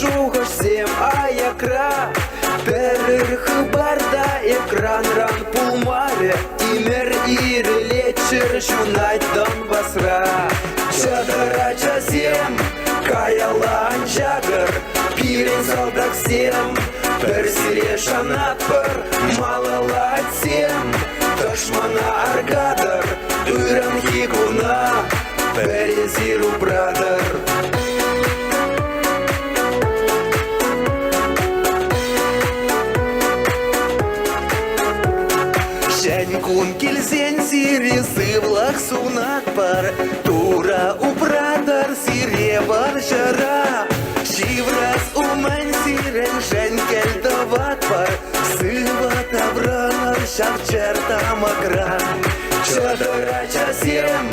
шугаш сем аякра. Перер хыбарда экран ран пулмаре. Тимер ирелечер жунайт Донбасра. Чадара часем каялан жагыр. Пирен салдак сем персире шанатпыр. Малалат сем ташмана аргадыр. Үйран хигуна перезиру брадыр. Кун килсен сири сывлах сунак пар. Тура упратар сире баржара. Шиврас умань сирен шенкель дават пар. Сыва тавранар шавчер тамагран. Чадара часем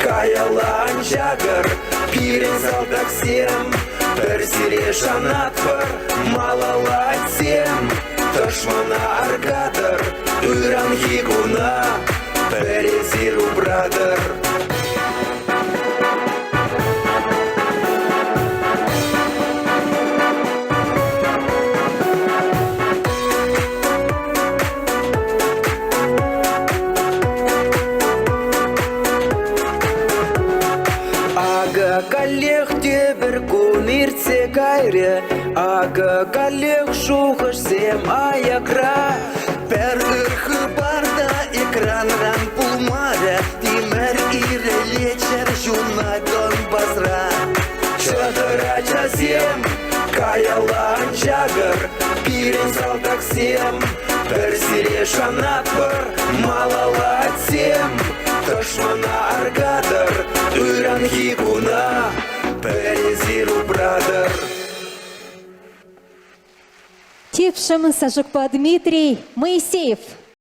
каялан жагыр. Пирен салдак сем персире шанат пар. Малалат сем ташмана аргадыр. Үйран хигуна перезиру брадыр. Ага коллег тебір күн иртсе кайре. Ага коллег шухаш сем аякра. Пер ырхы барда экранран пулмаря. Тимер ирелечер жуна Донбасра. Чадара часем каялан жагыр. Пирен салдак сем персире шанатпыр. Малалат сем ташмана аргадыр. Үйран хигуна перезиру брадыр. Тевшим Сажукпа Дмитрий Моисеев.